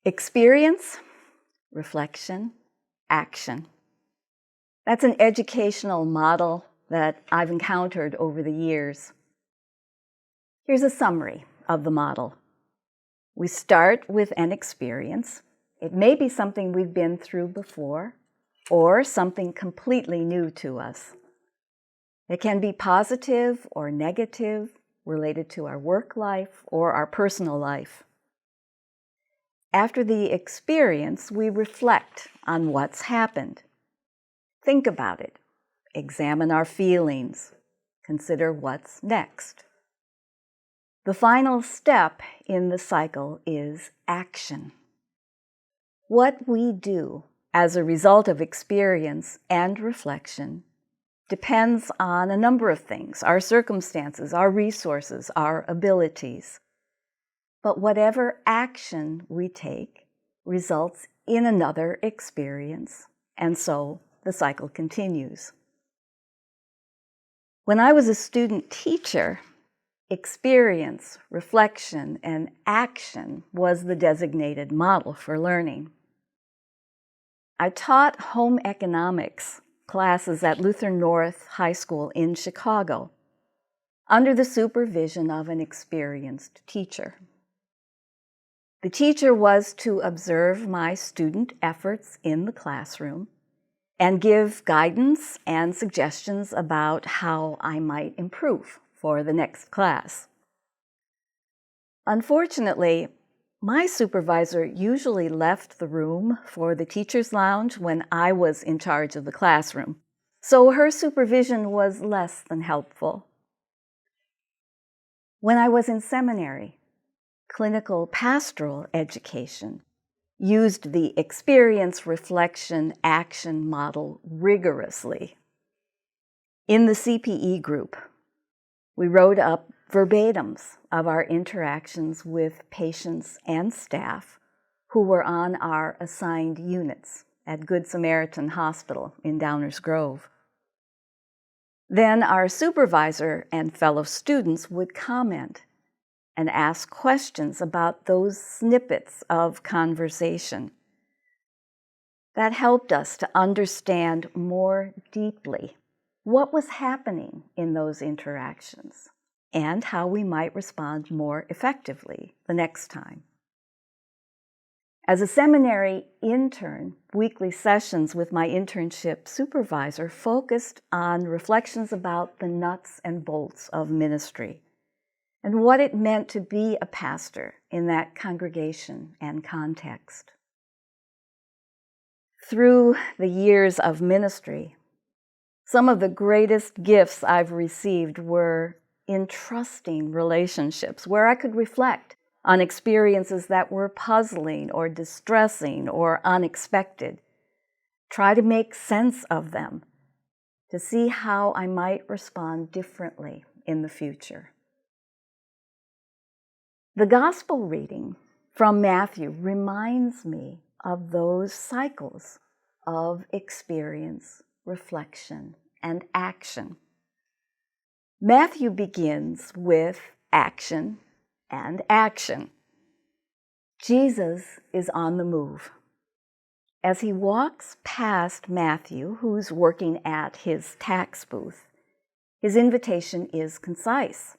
Experience, reflection, action. That's an educational model that I've encountered over the years. Here's a summary of the model. We start with an experience. It may be something we've been through before, or something completely new to us. It can be positive or negative, related to our work life or our personal life. After the experience, we reflect on what's happened. Think about it. Examine our feelings. Consider what's next. The final step in the cycle is action. What we do as a result of experience and reflection depends on a number of things: our circumstances, our resources, our abilities. But whatever action we take results in another experience, and so the cycle continues. When I was a student teacher, experience, reflection, and action was the designated model for learning. I taught home economics classes at Lutheran North High School in Chicago under the supervision of an experienced teacher. The teacher was to observe my student efforts in the classroom and give guidance and suggestions about how I might improve for the next class. Unfortunately, my supervisor usually left the room for the teacher's lounge when I was in charge of the classroom, so her supervision was less than helpful. When I was in seminary, clinical pastoral education used the experience, reflection, action model rigorously. In the CPE group, we wrote up verbatims of our interactions with patients and staff who were on our assigned units at Good Samaritan Hospital in Downers Grove. Then our supervisor and fellow students would comment and ask questions about those snippets of conversation. That helped us to understand more deeply what was happening in those interactions and how we might respond more effectively the next time. As a seminary intern, weekly sessions with my internship supervisor focused on reflections about the nuts and bolts of ministry and what it meant to be a pastor in that congregation and context. Through the years of ministry, some of the greatest gifts I've received were in trusting relationships where I could reflect on experiences that were puzzling or distressing or unexpected, try to make sense of them, to see how I might respond differently in the future. The gospel reading from Matthew reminds me of those cycles of experience, reflection, and action. Matthew begins with action and action. Jesus is on the move. As he walks past Matthew, who's working at his tax booth, his invitation is concise.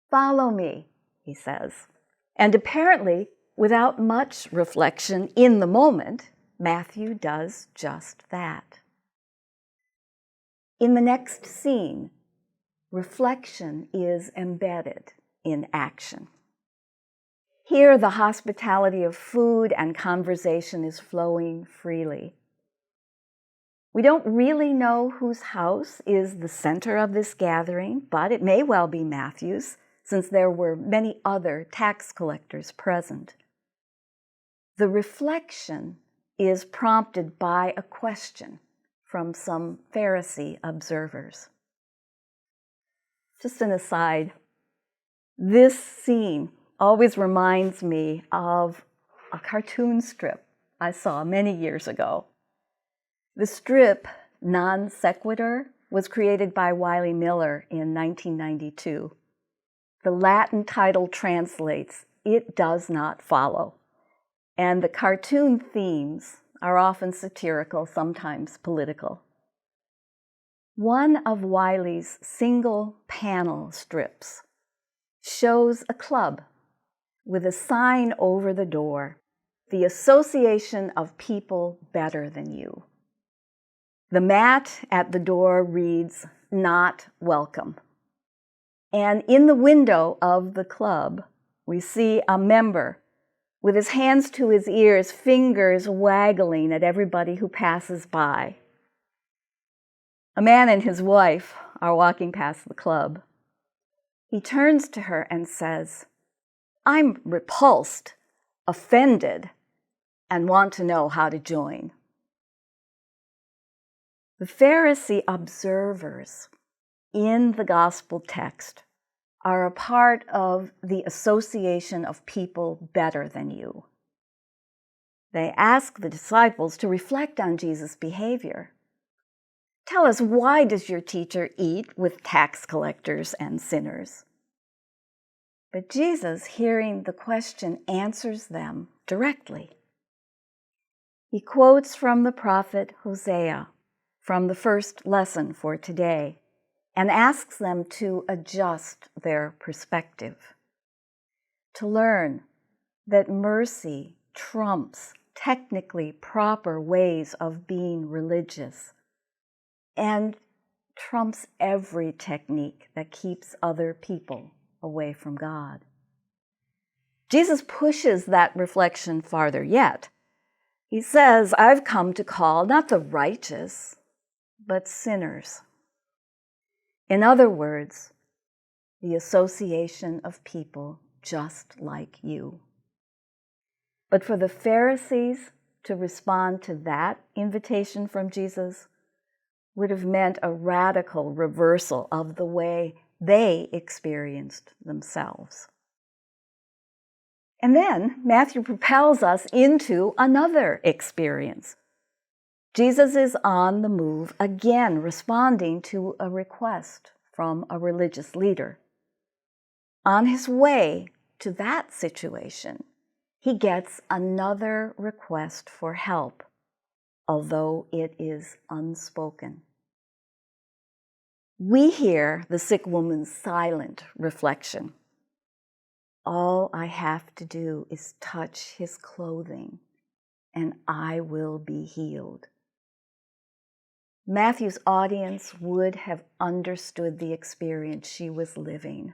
"Follow me," he says. And apparently, without much reflection in the moment, Matthew does just that. In the next scene, reflection is embedded in action. Here, the hospitality of food and conversation is flowing freely. We don't really know whose house is the center of this gathering, but it may well be Matthew's, since there were many other tax collectors present. The reflection is prompted by a question from some Pharisee observers. Just an aside, this scene always reminds me of a cartoon strip I saw many years ago. The strip, Non Sequitur, was created by Wiley Miller in 1992. The Latin title translates, "It does not follow." and the cartoon themes are often satirical, sometimes political. One of Wiley's single panel strips shows a club with a sign over the door, "The Association of People Better Than You." The mat at the door reads, "Not welcome." And in the window of the club, we see a member with his hands to his ears, fingers waggling at everybody who passes by. A man and his wife are walking past the club. He turns to her and says, "I'm repulsed, offended, and want to know how to join." The Pharisee observers in the gospel text are a part of the association of people better than you. They ask the disciples to reflect on Jesus' behavior. "Tell us, why does your teacher eat with tax collectors and sinners?" But Jesus, hearing the question, answers them directly. He quotes from the prophet Hosea, from the first lesson for today, and asks them to adjust their perspective, to learn that mercy trumps technically proper ways of being religious and trumps every technique that keeps other people away from God. Jesus pushes that reflection farther yet. He says, "I've come to call not the righteous, but sinners." In other words, the association of people just like you. But for the Pharisees to respond to that invitation from Jesus would have meant a radical reversal of the way they experienced themselves. And then Matthew propels us into another experience. Jesus is on the move again, responding to a request from a religious leader. On his way to that situation, he gets another request for help, although it is unspoken. We hear the sick woman's silent reflection. "All I have to do is touch his clothing, and I will be healed." Matthew's audience would have understood the experience she was living.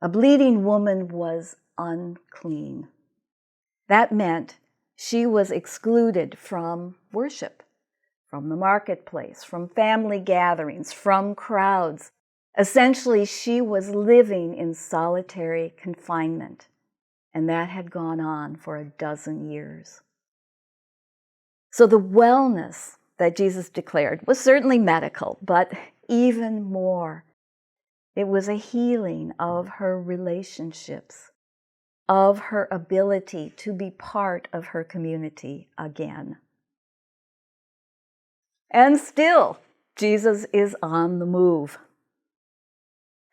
A bleeding woman was unclean. That meant she was excluded from worship, from the marketplace, from family gatherings, from crowds. Essentially, she was living in solitary confinement, and that had gone on for a dozen years. So the wellness that Jesus declared was certainly medical, but even more, it was a healing of her relationships, of her ability to be part of her community again. And still, Jesus is on the move.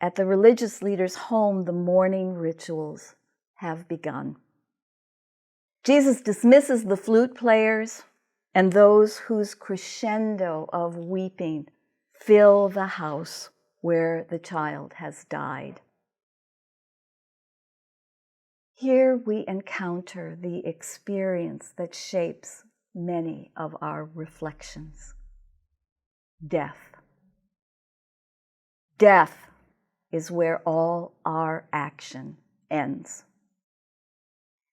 At the religious leader's home, the morning rituals have begun. Jesus dismisses the flute players and those whose crescendo of weeping fill the house where the child has died. Here we encounter the experience that shapes many of our reflections: death. Death is where all our action ends.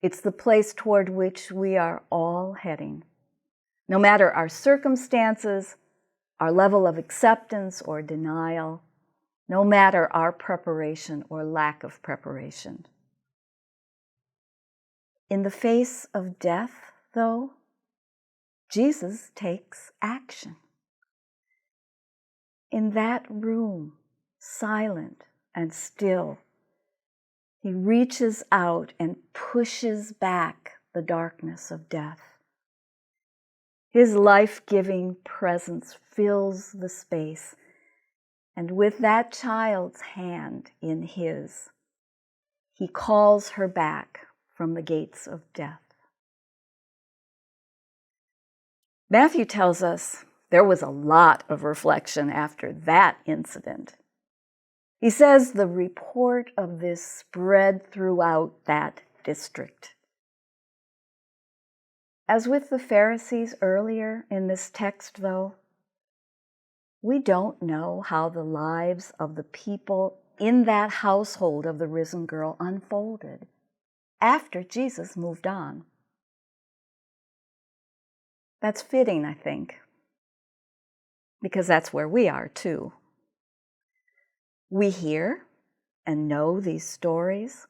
It's the place toward which we are all heading. No matter our circumstances, our level of acceptance or denial, no matter our preparation or lack of preparation. In the face of death, though, Jesus takes action. In that room, silent and still, he reaches out and pushes back the darkness of death. His life-giving presence fills the space, and with that child's hand in his, he calls her back from the gates of death. Matthew tells us there was a lot of reflection after that incident. He says the report of this spread throughout that district. As with the Pharisees earlier in this text, though, we don't know how the lives of the people in that household of the risen girl unfolded after Jesus moved on. That's fitting, I think, because that's where we are too. We hear and know these stories,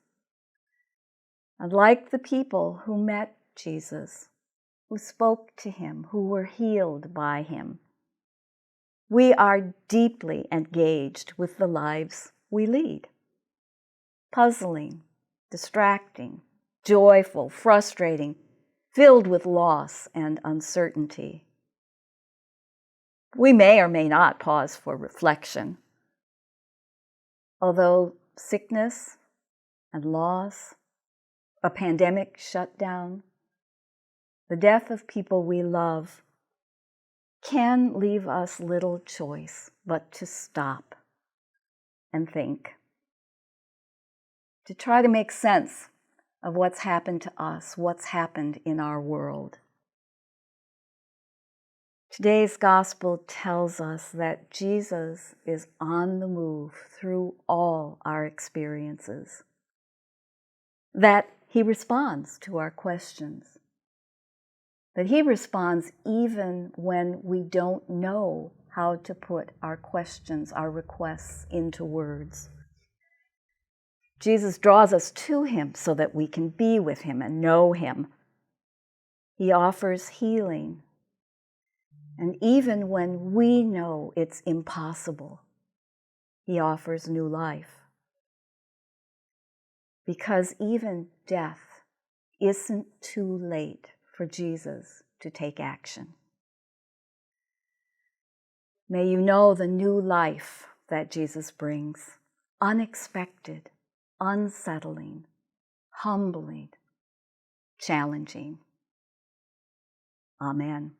and like the people who met Jesus, who spoke to him, who were healed by him, we are deeply engaged with the lives we lead. Puzzling, distracting, joyful, frustrating, filled with loss and uncertainty. We may or may not pause for reflection. Although sickness and loss, a pandemic shutdown, the death of people we love can leave us little choice but to stop and think, to try to make sense of what's happened to us, what's happened in our world. Today's gospel tells us that Jesus is on the move through all our experiences, that he responds to our questions, that he responds even when we don't know how to put our questions, our requests into words. Jesus draws us to him so that we can be with him and know him. He offers healing. And even when we know it's impossible, he offers new life. Because even death isn't too late for Jesus to take action. May you know the new life that Jesus brings, unexpected, unsettling, humbling, challenging. Amen.